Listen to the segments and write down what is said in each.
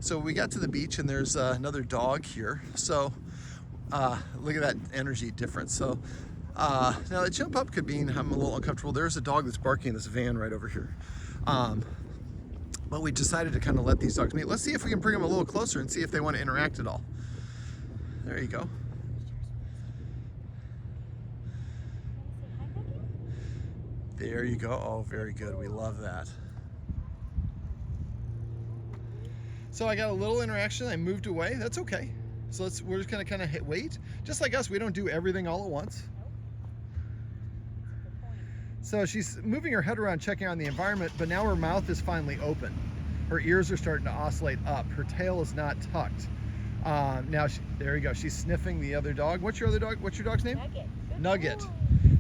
So we got to the beach and there's another dog here. So look at that energy difference. So now the jump up could mean I'm a little uncomfortable. There's a dog that's barking in this van right over here. But we decided to kind of let these dogs meet. Let's see if we can bring them a little closer and see if they want to interact at all. There you go. There you go. Oh, very good. We love that. So I got a little interaction. I moved away. That's okay. So we're just gonna kind of wait. Just like us, we don't do everything all at once. So she's moving her head around, checking on the environment, but now her mouth is finally open. Her ears are starting to oscillate up. Her tail is not tucked. Now, there you go. She's sniffing the other dog. What's your other dog? What's your dog's name? Nugget. Nugget.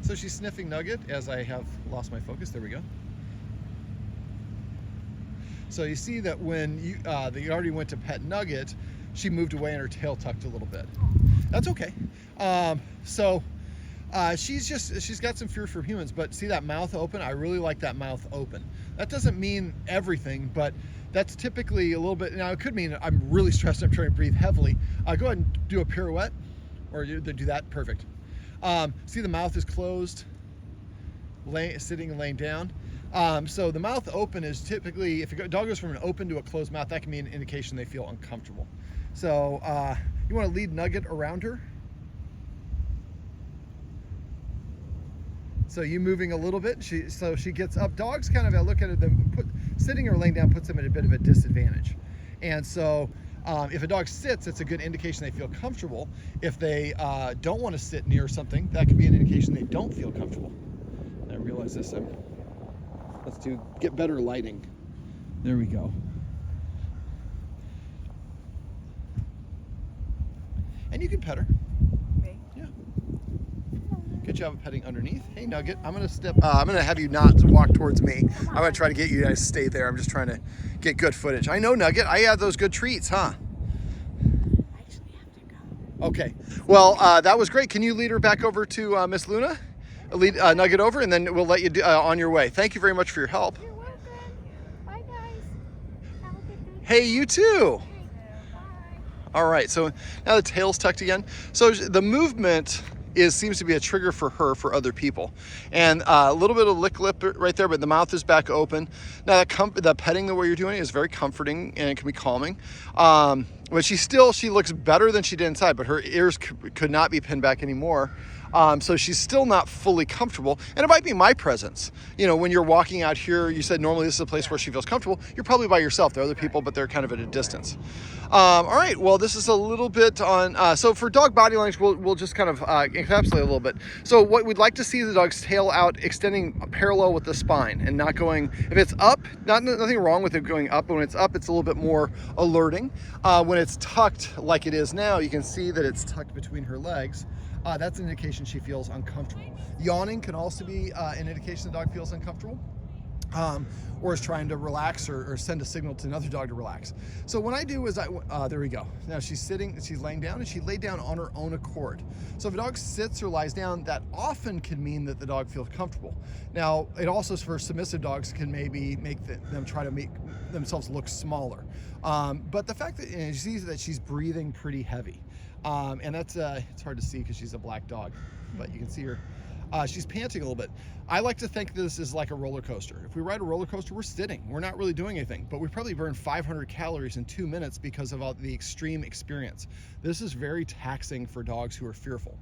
So she's sniffing Nugget as I have lost my focus. There we go. So you see that when you already went to pet Nugget, she moved away and her tail tucked a little bit. That's okay. She's got some fear for humans, but see that mouth open? I really like that mouth open. That doesn't mean everything, but that's typically a little bit. Now it could mean I'm really stressed, I'm trying to breathe heavily. Go ahead and do a pirouette, or do that, perfect. See the mouth is closed, sitting and laying down. So the mouth open is typically, if a dog goes from an open to a closed mouth, that can be an indication they feel uncomfortable. So you want to lead Nugget around her. So you moving a little bit, so she gets up. Dogs kind of, look at it, sitting or laying down puts them at a bit of a disadvantage. And so if a dog sits, it's a good indication they feel comfortable. If they don't want to sit near something, that could be an indication they don't feel comfortable. And I realize this, let's get better lighting. There we go. And you can pet her. Good job of petting underneath. Hey Nugget, I'm gonna have you not walk towards me. I'm gonna try to get you guys to stay there. I'm just trying to get good footage. I know Nugget, I had those good treats, huh? I actually have to go. Okay, well, that was great. Can you lead her back over to Miss Luna? Lead Nugget over and then we'll let you on your way. Thank you very much for your help. You're welcome. Bye guys. Have a good day. Hey, you too. Bye. All right, so now the tail's tucked again. So the movement seems to be a trigger for her, for other people. And a little bit of lick lip right there, but the mouth is back open. Now the petting the way you're doing is very comforting and it can be calming. But she looks better than she did inside, but her ears could not be pinned back anymore. So she's still not fully comfortable. And it might be my presence. You know, when you're walking out here, you said normally this is a place where she feels comfortable. You're probably by yourself. There are other people, but they're kind of at a distance. All right, well, this is a little bit on, so for dog body language, we'll just kind of encapsulate a little bit. So what we'd like to see the dog's tail out, extending parallel with the spine and not going, if it's up, nothing wrong with it going up, but when it's up, it's a little bit more alerting. When it's tucked like it is now, you can see that it's tucked between her legs. That's an indication she feels uncomfortable. Yawning can also be an indication the dog feels uncomfortable. Or is trying to relax or send a signal to another dog to relax. So what I do is there we go. Now she's laying down and she laid down on her own accord. So if a dog sits or lies down, that often can mean that the dog feels comfortable. Now it also, for submissive dogs, can maybe make them try to make themselves look smaller. But the fact that you see that she's breathing pretty heavy. And that's, it's hard to see because she's a black dog, but you can see her. She's panting a little bit. I like to think this is like a roller coaster. If we ride a roller coaster, we're sitting. We're not really doing anything, but we probably burn 500 calories in 2 minutes because of all the extreme experience. This is very taxing for dogs who are fearful.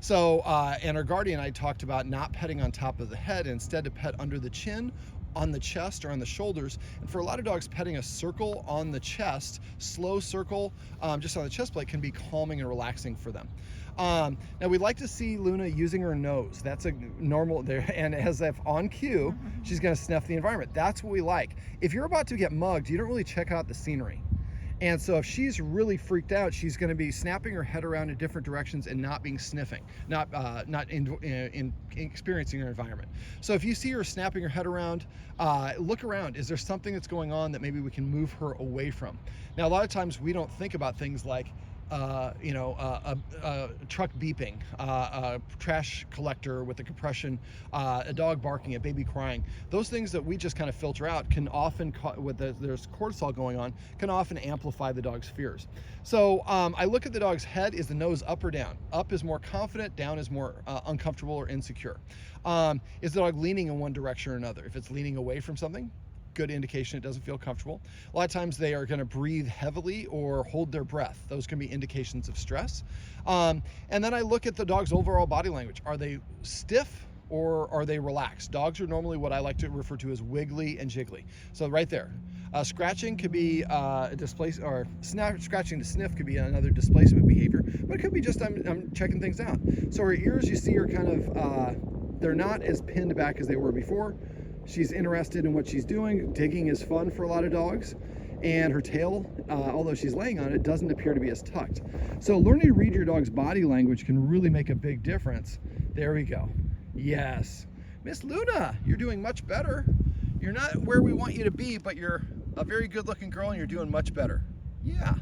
So, and our guardian and I talked about not petting on top of the head, instead to pet under the chin, on the chest or on the shoulders. And for a lot of dogs, petting a circle on the chest, slow circle just on the chest plate, can be calming and relaxing for them. Now we'd like to see Luna using her nose. That's a normal there, and as if on cue, she's gonna sniff the environment. That's what we like. If you're about to get mugged, you don't really check out the scenery. And so if she's really freaked out, she's going to be snapping her head around in different directions and not being sniffing, not experiencing her environment. So if you see her snapping her head around, look around. Is there something that's going on that maybe we can move her away from? Now, a lot of times we don't think about things like, a truck beeping, a trash collector with a compression, a dog barking, a baby crying. Those things that we just kind of filter out can often, there's cortisol going on, can often amplify the dog's fears. So I look at the dog's head. Is the nose up or down? Up is more confident, down is more uncomfortable or insecure. Is the dog leaning in one direction or another? If it's leaning away from something, good indication it doesn't feel comfortable. A lot of times they are going to breathe heavily or hold their breath. Those can be indications of stress. And then I look at the dog's overall body language. Are they stiff or are they relaxed? Dogs are normally what I like to refer to as wiggly and jiggly. So right there, scratching could be a displace, or scratching to sniff could be another displacement behavior, but it could be just I'm checking things out. So her ears, you see, are kind of they're not as pinned back as they were before. She's interested in what she's doing. Digging is fun for a lot of dogs. And her tail, although she's laying on it, doesn't appear to be as tucked. So learning to read your dog's body language can really make a big difference. There we go. Yes. Miss Luna, you're doing much better. You're not where we want you to be, but you're a very good looking girl and you're doing much better. Yeah.